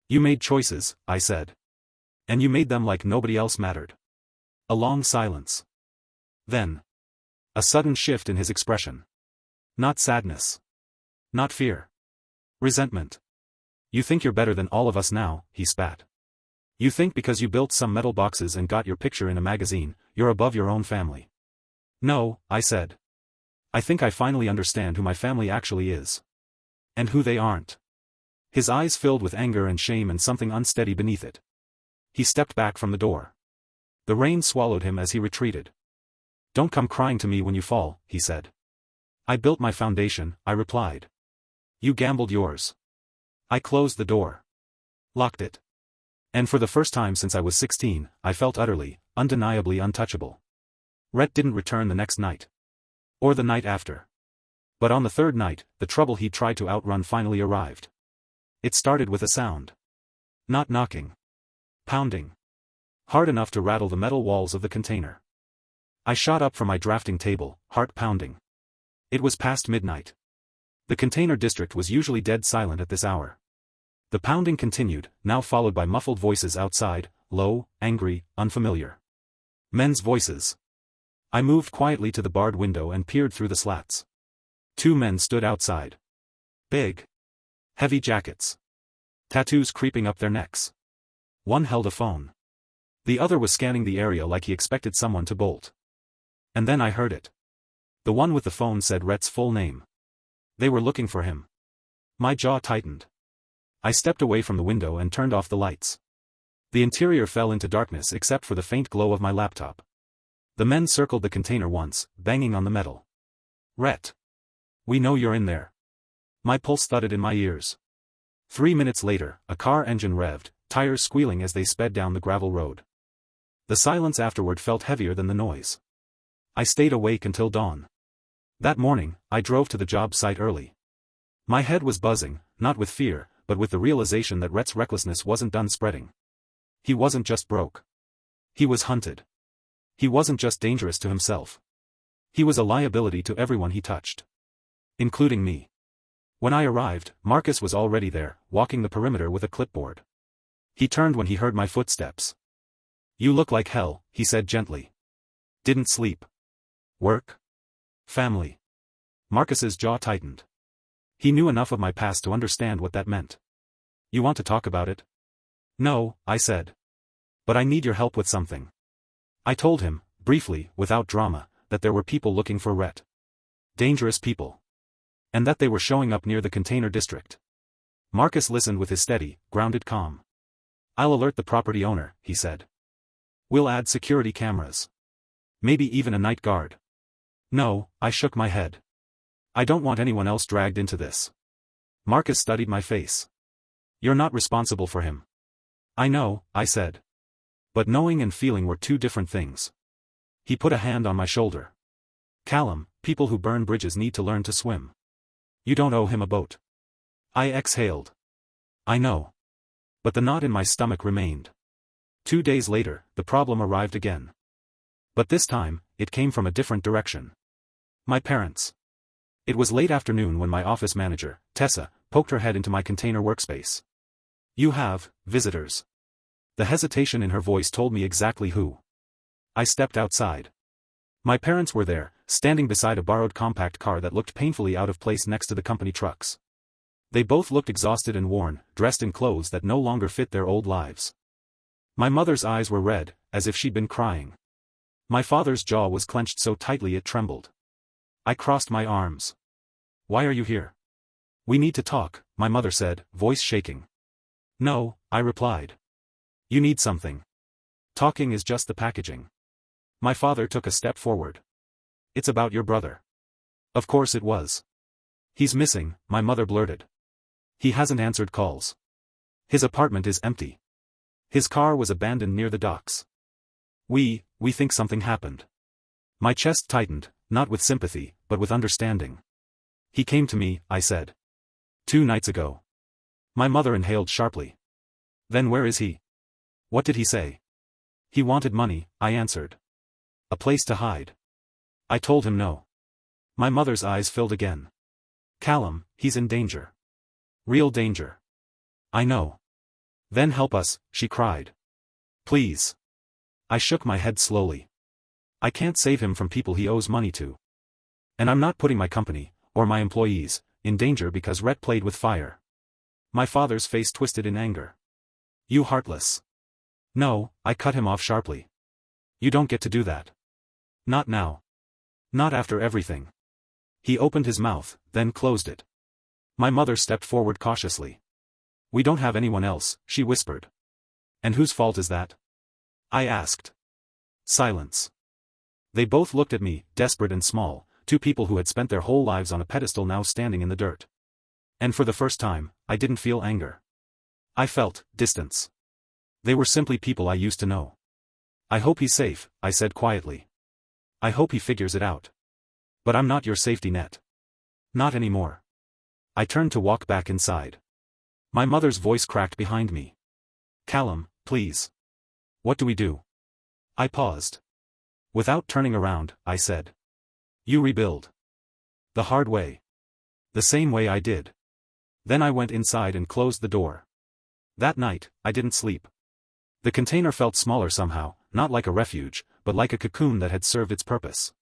"You made choices," I said. "And you made them like nobody else mattered." A long silence. Then. A sudden shift in his expression. Not sadness. Not fear. Resentment. "You think you're better than all of us now," he spat. "You think because you built some metal boxes and got your picture in a magazine, you're above your own family." "No," I said. "I think I finally understand who my family actually is. And who they aren't." His eyes filled with anger and shame and something unsteady beneath it. He stepped back from the door. The rain swallowed him as he retreated. "Don't come crying to me when you fall," he said. "I built my foundation," I replied. "You gambled yours." I closed the door. Locked it. And for the first time since I was 16, I felt utterly, undeniably untouchable. Rhett didn't return the next night. Or the night after. But on the 3rd night, the trouble he'd tried to outrun finally arrived. It started with a sound. Not knocking. Pounding. Hard enough to rattle the metal walls of the container. I shot up from my drafting table, heart pounding. It was past midnight. The container district was usually dead silent at this hour. The pounding continued, now followed by muffled voices outside, low, angry, unfamiliar. Men's voices. I moved quietly to the barred window and peered through the slats. 2 men stood outside. Big. Heavy jackets. Tattoos creeping up their necks. One held a phone. The other was scanning the area like he expected someone to bolt. And then I heard it. The one with the phone said Rhett's full name. They were looking for him. My jaw tightened. I stepped away from the window and turned off the lights. The interior fell into darkness except for the faint glow of my laptop. The men circled the container once, banging on the metal. "Rhett. We know you're in there." My pulse thudded in my ears. 3 minutes later, a car engine revved, tires squealing as they sped down the gravel road. The silence afterward felt heavier than the noise. I stayed awake until dawn. That morning, I drove to the job site early. My head was buzzing, not with fear, but with the realization that Rhett's recklessness wasn't done spreading. He wasn't just broke. He was hunted. He wasn't just dangerous to himself. He was a liability to everyone he touched. Including me. When I arrived, Marcus was already there, walking the perimeter with a clipboard. He turned when he heard my footsteps. "You look like hell," he said gently. "Didn't sleep? Work? Family?" Marcus's jaw tightened. He knew enough of my past to understand what that meant. "You want to talk about it?" "No," I said. "But I need your help with something." I told him, briefly, without drama, that there were people looking for Rhett. Dangerous people. And that they were showing up near the container district. Marcus listened with his steady, grounded calm. "I'll alert the property owner," he said. "We'll add security cameras. Maybe even a night guard." "No," I shook my head. "I don't want anyone else dragged into this." Marcus studied my face. "You're not responsible for him." "I know," I said. "But knowing and feeling were two different things." He put a hand on my shoulder. "Callum, people who burn bridges need to learn to swim. You don't owe him a boat." I exhaled. "I know." But the knot in my stomach remained. 2 days later, the problem arrived again. But this time, it came from a different direction. My parents. It was late afternoon when my office manager, Tessa, poked her head into my container workspace. "You have visitors." The hesitation in her voice told me exactly who. I stepped outside. My parents were there, standing beside a borrowed compact car that looked painfully out of place next to the company trucks. They both looked exhausted and worn, dressed in clothes that no longer fit their old lives. My mother's eyes were red, as if she'd been crying. My father's jaw was clenched so tightly it trembled. I crossed my arms. "Why are you here?" "We need to talk," my mother said, voice shaking. "No," I replied. "You need something. Talking is just the packaging." My father took a step forward. "It's about your brother." Of course it was. "He's missing," my mother blurted. "He hasn't answered calls. His apartment is empty. His car was abandoned near the docks. We think something happened." My chest tightened, not with sympathy, but with understanding. "He came to me," I said. 2 nights ago." My mother inhaled sharply. "Then where is he? What did he say?" "He wanted money," I answered. "A place to hide." I told him no. My mother's eyes filled again. "Callum, he's in danger. Real danger." "I know." "Then help us," she cried. "Please." I shook my head slowly. "I can't save him from people he owes money to. And I'm not putting my company, or my employees, in danger because Rhett played with fire." My father's face twisted in anger. "You heartless." "No," I cut him off sharply. "You don't get to do that. Not now. Not after everything." He opened his mouth, then closed it. My mother stepped forward cautiously. "We don't have anyone else," she whispered. "And whose fault is that?" I asked. Silence. They both looked at me, desperate and small, two people who had spent their whole lives on a pedestal now standing in the dirt. And for the first time, I didn't feel anger. I felt distance. They were simply people I used to know. "I hope he's safe," I said quietly. "I hope he figures it out. But I'm not your safety net. Not anymore." I turned to walk back inside. My mother's voice cracked behind me. "Callum, please. What do we do?" I paused. Without turning around, I said. "You rebuild. The hard way. The same way I did." Then I went inside and closed the door. That night, I didn't sleep. The container felt smaller somehow, not like a refuge, but like a cocoon that had served its purpose.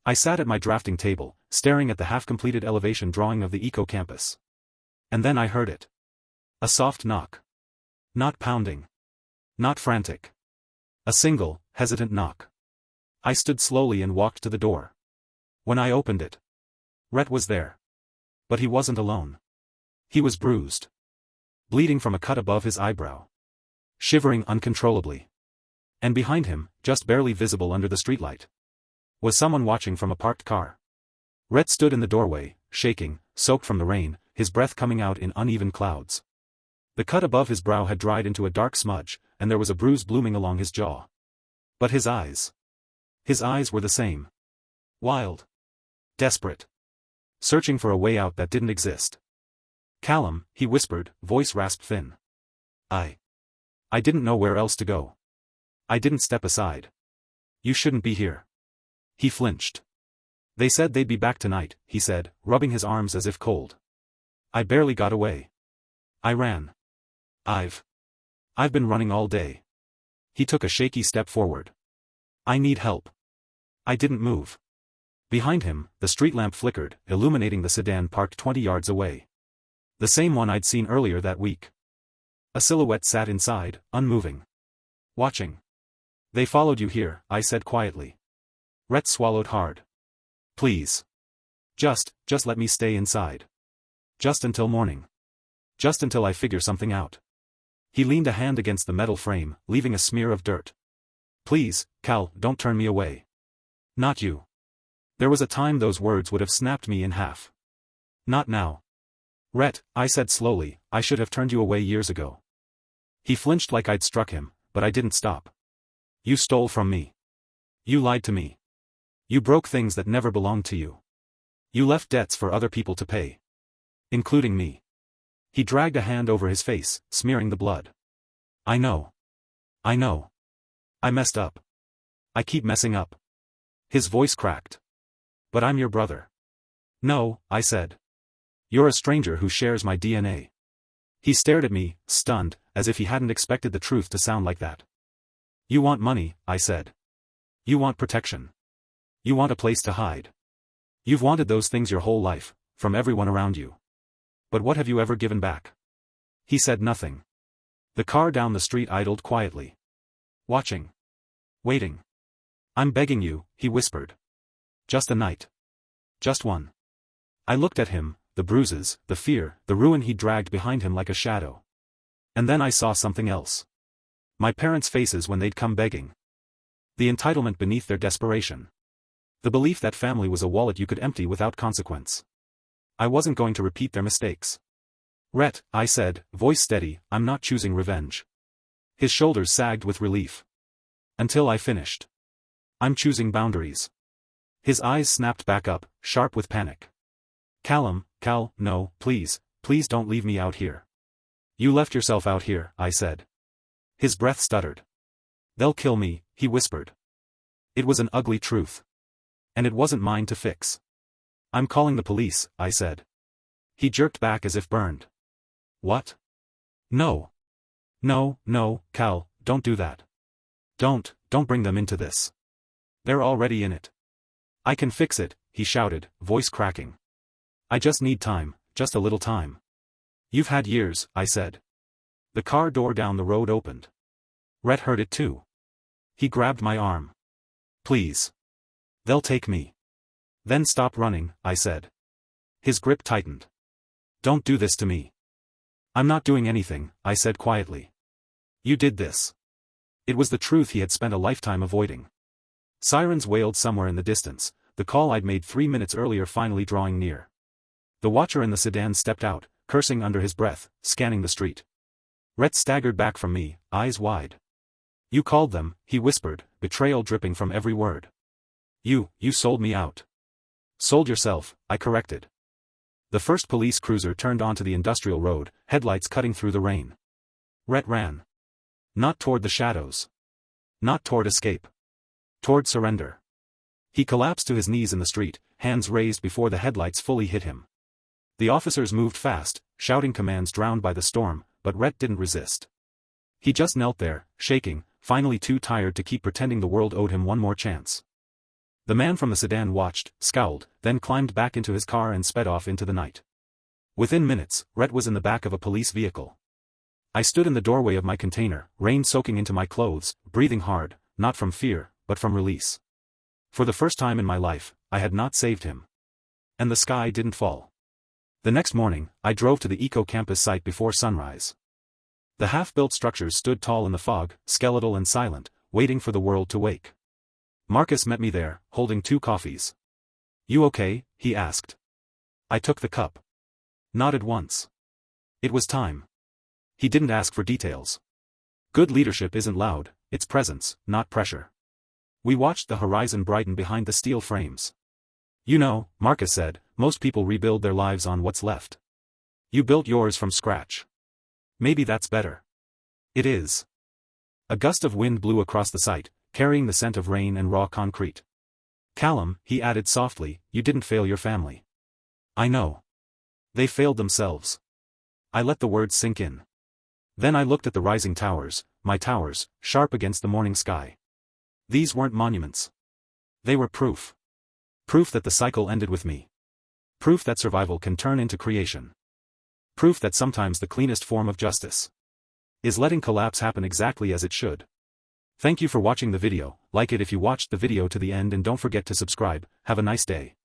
I sat at my drafting table, staring at the half-completed elevation drawing of the eco-campus. And then I heard it. A soft knock. Not pounding. Not frantic. A single, hesitant knock. I stood slowly and walked to the door. When I opened it, Rhett was there. But he wasn't alone. He was bruised. Bleeding from a cut above his eyebrow. Shivering uncontrollably. And behind him, just barely visible under the streetlight, was someone watching from a parked car. Rhett stood in the doorway, shaking, soaked from the rain, his breath coming out in uneven clouds. The cut above his brow had dried into a dark smudge, and there was a bruise blooming along his jaw. But his eyes. His eyes were the same. Wild. Desperate. Searching for a way out that didn't exist. Callum, he whispered, voice rasped thin. I didn't know where else to go. I didn't step aside. You shouldn't be here. He flinched. They said they'd be back tonight, he said, rubbing his arms as if cold. I barely got away. I ran. I've been running all day. He took a shaky step forward. I need help. I didn't move. Behind him, the street lamp flickered, illuminating the sedan parked 20 yards away. The same one I'd seen earlier that week. A silhouette sat inside, unmoving. Watching. They followed you here, I said quietly. Rhett swallowed hard. Please. Just let me stay inside. Just until morning. Just until I figure something out. He leaned a hand against the metal frame, leaving a smear of dirt. Please, Cal, don't turn me away. Not you. There was a time those words would have snapped me in half. Not now. Rhett, I said slowly, I should have turned you away years ago. He flinched like I'd struck him, but I didn't stop. You stole from me. You lied to me. You broke things that never belonged to you. You left debts for other people to pay. Including me. He dragged a hand over his face, smearing the blood. I know. I know. I messed up. I keep messing up. His voice cracked. But I'm your brother. No, I said. You're a stranger who shares my DNA. He stared at me, stunned, as if he hadn't expected the truth to sound like that. You want money, I said. You want protection. You want a place to hide. You've wanted those things your whole life, from everyone around you. But what have you ever given back? He said nothing. The car down the street idled quietly. Watching. Waiting. I'm begging you, he whispered. Just a night. Just one. I looked at him, the bruises, the fear, the ruin he dragged behind him like a shadow. And then I saw something else. My parents' faces when they'd come begging. The entitlement beneath their desperation. The belief that family was a wallet you could empty without consequence. I wasn't going to repeat their mistakes. Rhett, I said, voice steady, I'm not choosing revenge. His shoulders sagged with relief. Until I finished. I'm choosing boundaries. His eyes snapped back up, sharp with panic. Callum, Cal, no, please don't leave me out here. You left yourself out here, I said. His breath stuttered. They'll kill me, he whispered. It was an ugly truth. And it wasn't mine to fix. I'm calling the police, I said. He jerked back as if burned. What? No. No, Cal, don't do that. Don't bring them into this. They're already in it. I can fix it, he shouted, voice cracking. I just need time, just a little time. You've had years, I said. The car door down the road opened. Rhett heard it too. He grabbed my arm. Please. They'll take me. Then stop running, I said. His grip tightened. Don't do this to me. I'm not doing anything, I said quietly. You did this. It was the truth he had spent a lifetime avoiding. Sirens wailed somewhere in the distance, the call I'd made 3 minutes earlier finally drawing near. The watcher in the sedan stepped out, cursing under his breath, scanning the street. Rhett staggered back from me, eyes wide. You called them, he whispered, betrayal dripping from every word. You sold me out. Sold yourself, I corrected. The first police cruiser turned onto the industrial road, headlights cutting through the rain. Rhett ran. Not toward the shadows. Not toward escape. Toward surrender. He collapsed to his knees in the street, hands raised before the headlights fully hit him. The officers moved fast, shouting commands drowned by the storm, but Rhett didn't resist. He just knelt there, shaking, finally too tired to keep pretending the world owed him one more chance. The man from the sedan watched, scowled, then climbed back into his car and sped off into the night. Within minutes, Rhett was in the back of a police vehicle. I stood in the doorway of my container, rain soaking into my clothes, breathing hard, not from fear, but from release. For the first time in my life, I had not saved him. And the sky didn't fall. The next morning, I drove to the eco-campus site before sunrise. The half-built structures stood tall in the fog, skeletal and silent, waiting for the world to wake. Marcus met me there, holding 2 coffees. You okay? He asked. I took the cup. Nodded once. It was time. He didn't ask for details. Good leadership isn't loud, it's presence, not pressure. We watched the horizon brighten behind the steel frames. You know, Marcus said, most people rebuild their lives on what's left. You built yours from scratch. Maybe that's better. It is. A gust of wind blew across the site, carrying the scent of rain and raw concrete. Callum, he added softly, you didn't fail your family. I know. They failed themselves. I let the words sink in. Then I looked at the rising towers, my towers, sharp against the morning sky. These weren't monuments. They were proof. Proof that the cycle ended with me. Proof that survival can turn into creation. Proof that sometimes the cleanest form of justice is letting collapse happen exactly as it should. Thank you for watching the video, like it if you watched the video to the end and don't forget to subscribe. Have a nice day.